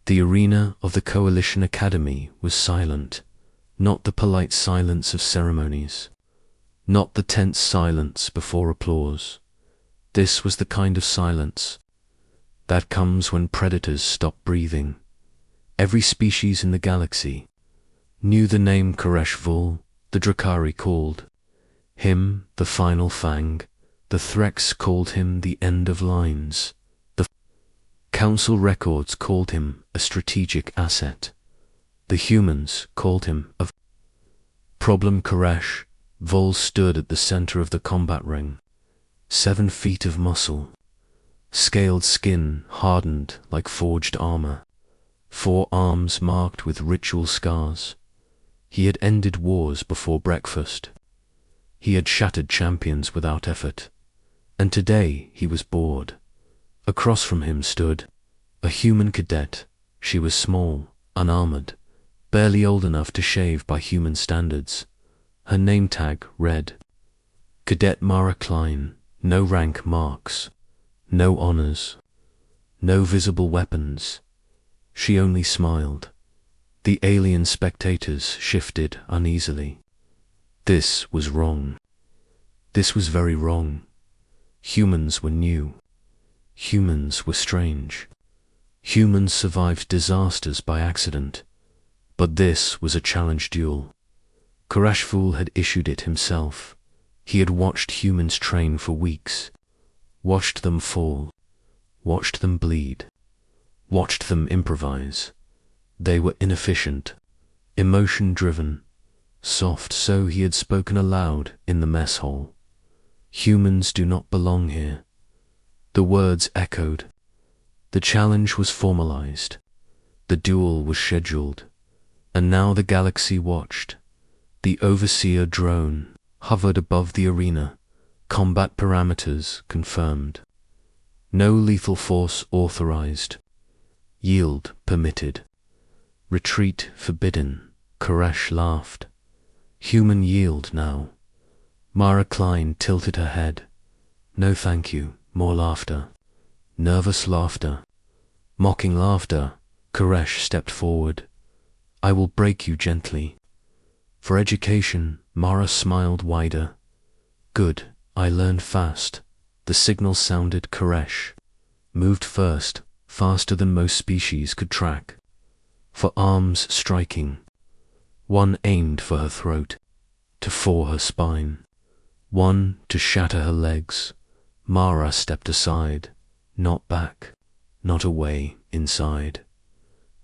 The arena of the Coalition Academy was silent, not the polite silence of ceremonies, not the tense silence before applause. This was the kind of silence that comes when predators stop breathing. Every species in the galaxy knew the name Koresh Vul. The Drakari called him the Final Fang. The Threx called him the End of Lines. The Council records called him a strategic asset. The humans called him a problem. Koresh Vul stood at the center of the combat ring. 7 feet of muscle, scaled skin hardened like forged armor, 4 arms marked with ritual scars. He had ended wars before breakfast. He had shattered champions without effort. And today he was bored. Across from him stood a human cadet. She was small, unarmored, barely old enough to shave by human standards. Her name tag read Cadet Mara Klein. No rank marks, no honors, no visible weapons. She only smiled. The alien spectators shifted uneasily. This was wrong. This was very wrong. Humans were new. Humans were strange. Humans survived disasters by accident. But this was a challenge duel. Koresh Vul had issued it himself. He had watched humans train for weeks, watched them fall, watched them bleed, watched them improvise. They were inefficient, emotion-driven, soft, so he had spoken aloud in the mess hall. Humans do not belong here. The words echoed. The challenge was formalized. The duel was scheduled. And now the galaxy watched. The Overseer drone hovered above the arena. Combat parameters confirmed. No lethal force authorized. Yield permitted. Retreat forbidden. Koresh laughed. Human yield now. Mara Klein tilted her head. No thank you. More laughter. Nervous laughter. Mocking laughter. Koresh stepped forward. I will break you gently. For education, Mara smiled wider. Good, I learned fast. The signal sounded. Koresh moved first, faster than most species could track. For arms striking. One aimed for her throat, to for her spine. One to shatter her legs. Mara stepped aside, not back, not away, inside.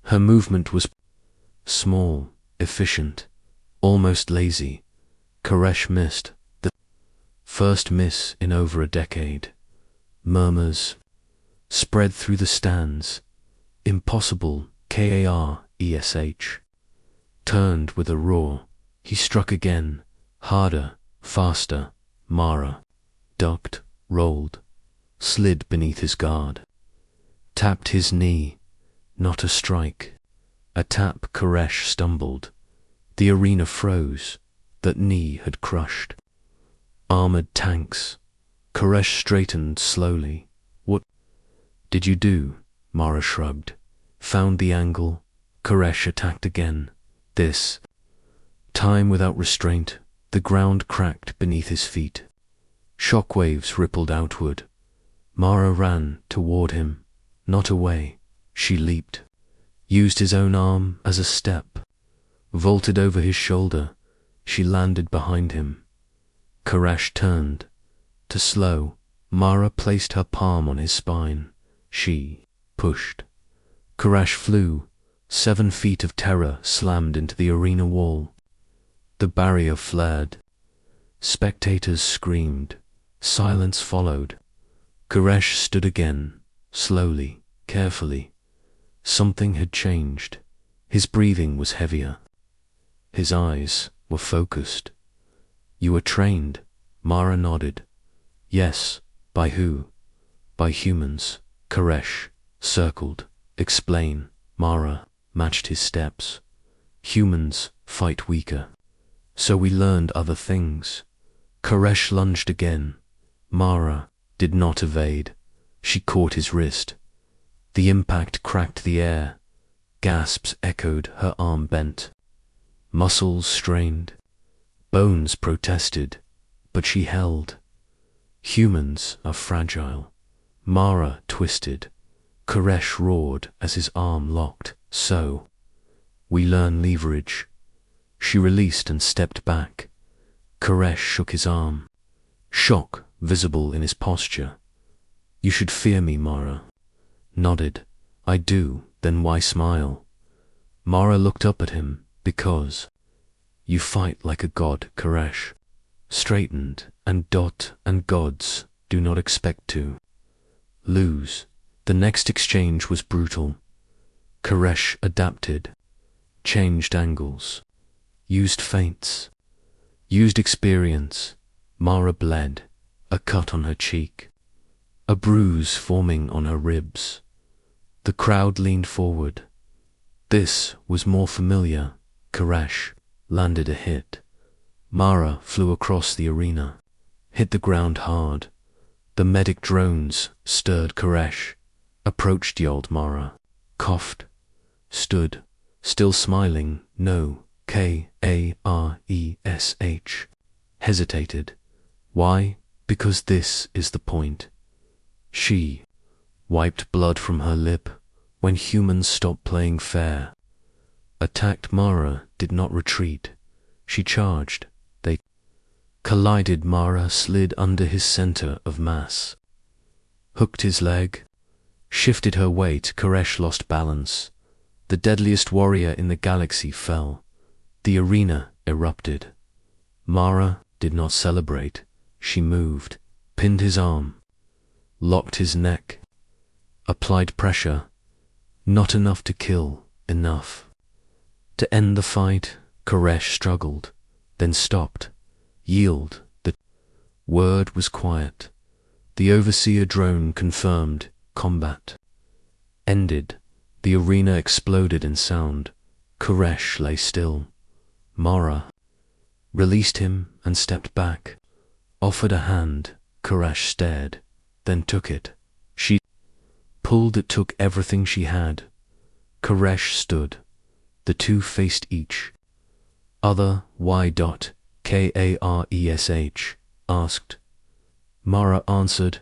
Her movement was small, efficient, almost lazy. Koresh missed, the first miss in over a decade. Murmurs spread through the stands. Impossible, Karesh. Turned with a roar. He struck again, harder, faster. Mara ducked, rolled, slid beneath his guard. Tapped his knee. Not a strike. A tap. Koresh stumbled. The arena froze. That knee had crushed. Armored tanks. Koresh straightened slowly. What did you do? Mara shrugged. Found the angle. Koresh attacked again. This time without restraint. The ground cracked beneath his feet. Shockwaves rippled outward. Mara ran toward him, not away. She leaped. Used his own arm as a step. Vaulted over his shoulder. She landed behind him. Koresh turned. To slow, Mara placed her palm on his spine. She pushed. Koresh flew. 7 feet of terror slammed into the arena wall. The barrier flared. Spectators screamed. Silence followed. Koresh stood again, slowly, carefully. Something had changed. His breathing was heavier. His eyes were focused. You were trained? Mara nodded. Yes. By who? By humans. Koresh circled. Explain. Mara matched his steps. Humans fight weaker. So we learned other things. Koresh lunged again. Mara did not evade. She caught his wrist. The impact cracked the air. Gasps echoed, her arm bent. Muscles strained. Bones protested, but she held. Humans are fragile. Mara twisted. Koresh roared as his arm locked. So, we learn leverage. She released and stepped back. Koresh shook his arm. Shock visible in his posture. You should fear me, Mara. Nodded. I do, then why smile? Mara looked up at him. Because you fight like a god, Koresh. Straightened, and gods do not expect to lose. The next exchange was brutal. Koresh adapted, changed angles, used feints, used experience. Mara bled, a cut on her cheek, a bruise forming on her ribs. The crowd leaned forward. This was more familiar. Koresh landed a hit. Mara flew across the arena, hit the ground hard. The medic drones stirred. Koresh approached the old Mara, coughed, stood, still smiling. No, Karesh, hesitated. Why? Because this is the point. She wiped blood from her lip. When humans stopped playing fair, attacked. Mara did not retreat. She charged. They collided. Mara slid under his center of mass, hooked his leg, shifted her weight. Koresh lost balance. The deadliest warrior in the galaxy fell. The arena erupted. Mara did not celebrate. She moved, pinned his arm, locked his neck, applied pressure. Not enough to kill, enough to end the fight. Koresh struggled, then stopped. Yield. The word was quiet. The overseer drone confirmed. Combat ended. The arena exploded in sound. Koresh lay still. Mara released him and stepped back, offered a hand. Koresh stared, then took it. She pulled it, took everything she had. Koresh stood. The two faced each other. Karesh asked. Mara answered.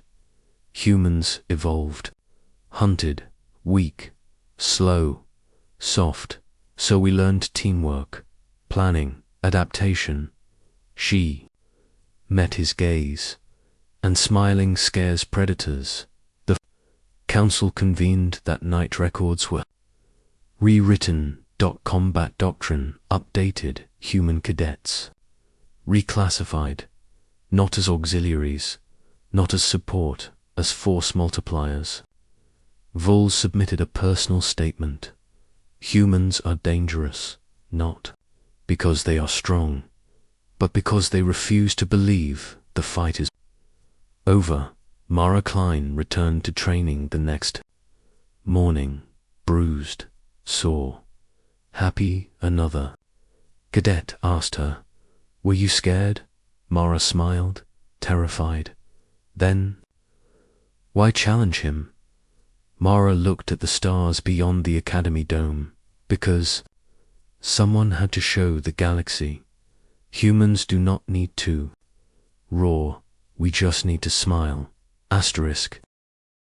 Humans evolved, hunted, weak, slow, soft. So we learned teamwork, planning, adaptation. She met his gaze, and smiling scares predators. The council convened that night. Records were rewritten. Combat doctrine updated. Human cadets reclassified, not as auxiliaries, not as support, as force multipliers. Vol submitted a personal statement. Humans are dangerous, not because they are strong, but because they refuse to believe the fight is over. Mara Klein returned to training the next morning, bruised, sore, happy. Another cadet asked her, "Were you scared?" Mara smiled, terrified. Then, why challenge him? Mara looked at the stars beyond the academy dome. Because someone had to show the galaxy. Humans do not need to roar, we just need to smile. Asterisk.